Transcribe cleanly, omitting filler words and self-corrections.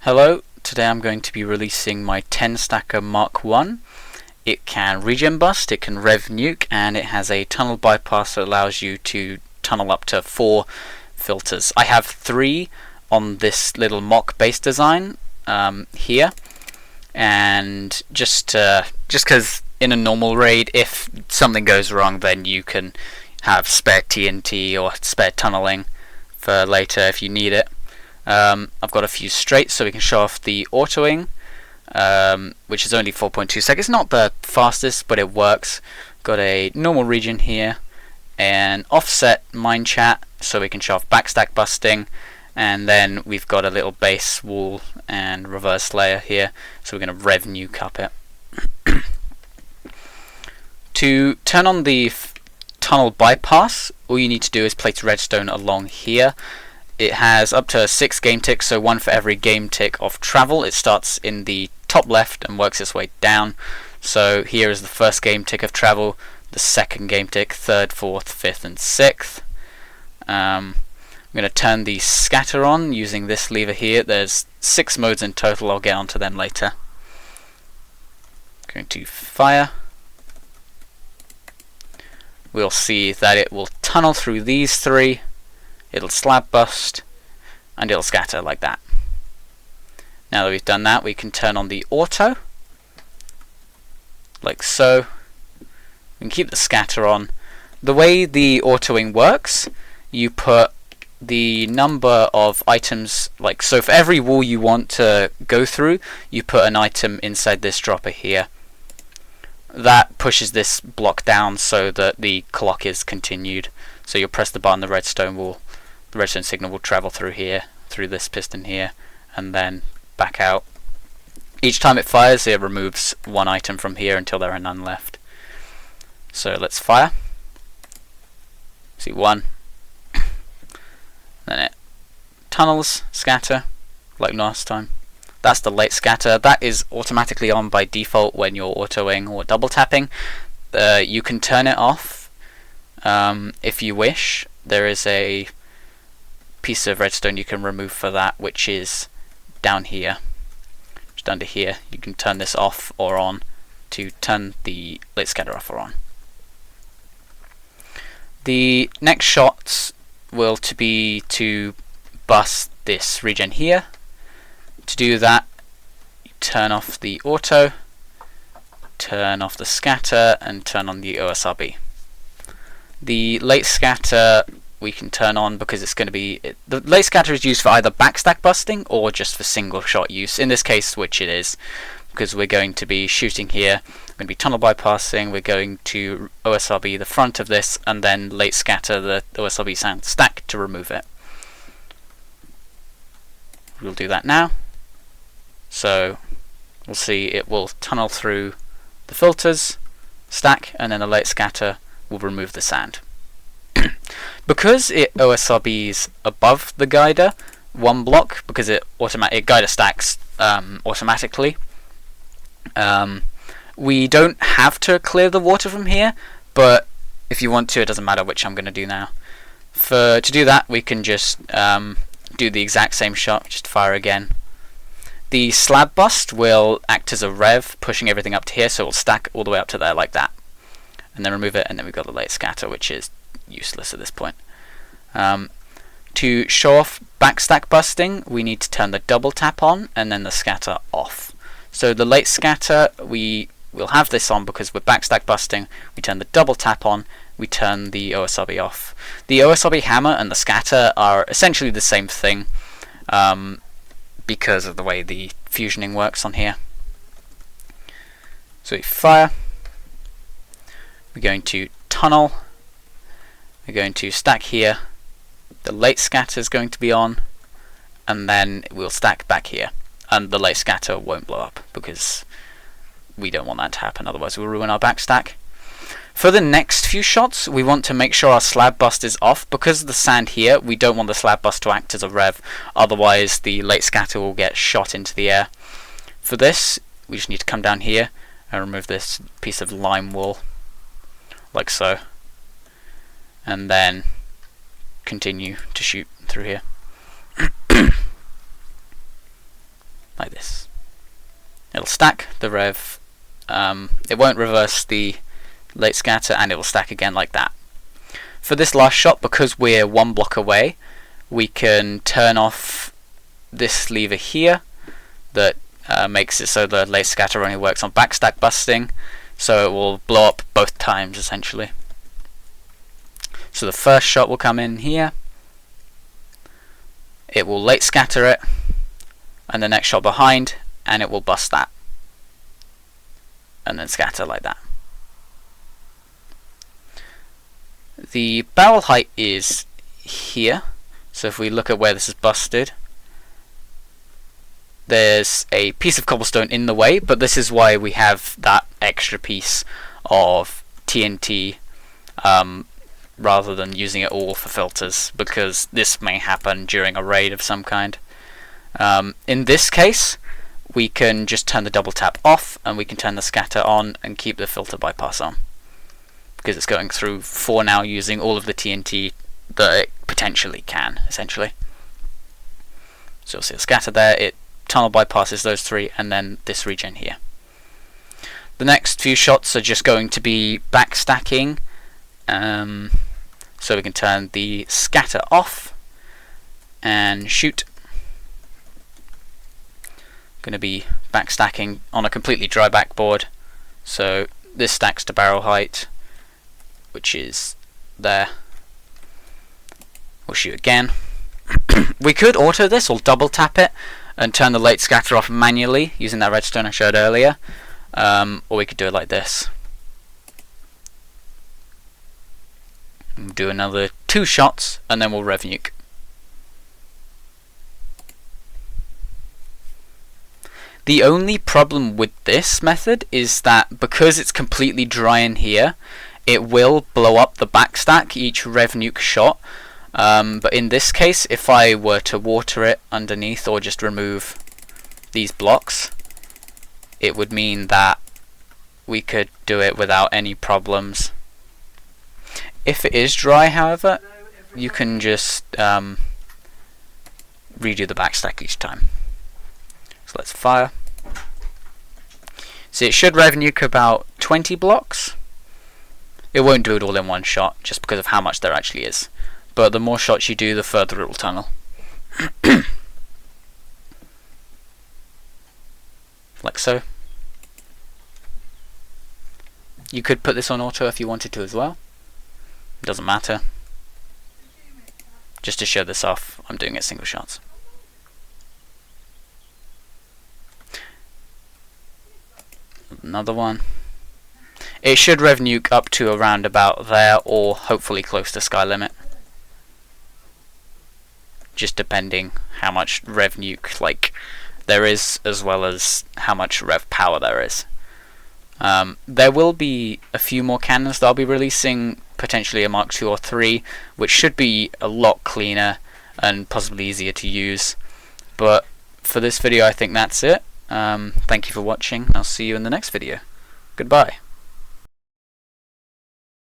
Hello, today I'm going to be releasing my 10Stacker Mark 1. It can regen bust, it can rev nuke, and it has a tunnel bypass that allows you to tunnel up to 4 filters. I have 3 on this little mock base design here, and just because in a normal raid, if something goes wrong, then you can have spare TNT or spare tunneling for later if you need it. I've got a few straights so we can show off the autoing, which is only 4.2 seconds. It's not the fastest, but it works. Got a normal region here, and offset mine chat so we can show off backstack busting, and then we've got a little base wall and reverse layer here, so we're going to rev nuke up it. To turn on the tunnel bypass, all you need to do is place redstone along here. It has up to 6 game ticks, so 1 for every game tick of travel. It starts in the top left and works its way down. So here is the first game tick of travel, the second game tick, third, fourth, fifth, and sixth. I'm going to turn the scatter on using this lever here. There's 6 modes in total. I'll get onto them later. Going to fire. We'll see that it will tunnel through these 3. It'll slab bust, and it'll scatter like that. Now that we've done that, we can turn on the auto, like so. We can keep the scatter on. The way the autoing works, you put the number of items, like so for every wall you want to go through, you put an item inside this dropper here. That pushes this block down so that the clock is continued. So you'll press the button, the redstone signal will travel through here, through this piston here, and then back out. Each time it fires, it removes 1 item from here until there are none left. So let's fire. See 1. Then it tunnels, scatter, like last time. That's the late scatter. That is automatically on by default when you're autoing or double tapping. You can turn it off if you wish. There is a piece of redstone you can remove for that, which is down here, just under here. You can turn this off or on to turn the late scatter off or on. The next shots will be to bust this regen here. To do that, you turn off the auto, turn off the scatter, and turn on the OSRB. The late scatter we can turn on because it's going to be... the late scatter is used for either backstack busting or just for single shot use. In this case, which it is, because we're going to be shooting here, we're going to be tunnel bypassing, we're going to OSRB the front of this, and then late scatter the OSRB sound stack to remove it. We'll do that now. So we'll see it will tunnel through the filters, stack, and then the late scatter will remove the sand. Because it OSRBs above the guider 1 block, because it guider stacks automatically, we don't have to clear the water from here, but if you want to, it doesn't matter, which I'm going to do now. To do that, we can just do the exact same shot, just fire again. The slab bust will act as a rev, pushing everything up to here, so it will stack all the way up to there like that. And then remove it, and then we've got the late scatter, which is useless at this point. To show off backstack busting, we need to turn the double tap on and then the scatter off. So the late scatter, we will have this on because we're backstack busting. We turn the double tap on, we turn the OSRB off. The OSRB hammer and the scatter are essentially the same thing because of the way the fusioning works on here. So we fire, we're going to tunnel, we're going to stack here, the late scatter is going to be on, and then we'll stack back here, and the late scatter won't blow up because we don't want that to happen, otherwise we'll ruin our backstack. For the next few shots, we want to make sure our slab bust is off. Because of the sand here, we don't want the slab bust to act as a rev, otherwise the late scatter will get shot into the air. For this, we just need to come down here and remove this piece of lime wool, like so, and then continue to shoot through here. like this. It'll stack the rev, it won't reverse the late scatter, and it will stack again like that. For this last shot, because we're one block away, we can turn off this lever here that makes it so the late scatter only works on backstack busting, so it will blow up both times essentially. So the first shot will come in here, it will late scatter it, and the next shot behind, and it will bust that, and then scatter like that. The barrel height is here, so if we look at where this is busted, there's a piece of cobblestone in the way, but this is why we have that extra piece of TNT rather than using it all for filters, because this may happen during a raid of some kind. In this case, we can just turn the double tap off, and we can turn the scatter on and keep the filter bypass on, because it's going through for now using all of the TNT that it potentially can, essentially. So you'll see the scatter there, it tunnel bypasses those three, and then this regen here. The next few shots are just going to be backstacking, so we can turn the scatter off and shoot. Going to be backstacking on a completely dry backboard, so this stacks to barrel height, which is there. We'll shoot again. We could auto this or double tap it and turn the late scatter off manually using that redstone I showed earlier, or we could do it like this. We'll do another 2 shots and then we'll rev nuke. The only problem with this method is that because it's completely dry in here, it will blow up the backstack each rev nuke shot. But in this case, if I were to water it underneath or just remove these blocks, it would mean that we could do it without any problems. If it is dry, however, you can just redo the backstack each time. So let's fire. So it should rev nuke about 20 blocks. It won't do it all in one shot, just because of how much there actually is. But the more shots you do, the further it will tunnel. Like so. You could put this on auto if you wanted to as well. It doesn't matter. Just to show this off, I'm doing it single shots. Another one. It should rev nuke up to around about there, or hopefully close to sky limit. Just depending how much rev nuke there is, as well as how much rev power there is. There will be a few more cannons that I'll be releasing, potentially a Mark 2 or 3, which should be a lot cleaner and possibly easier to use. But for this video, I think that's it. Thank you for watching. I'll see you in the next video. Goodbye.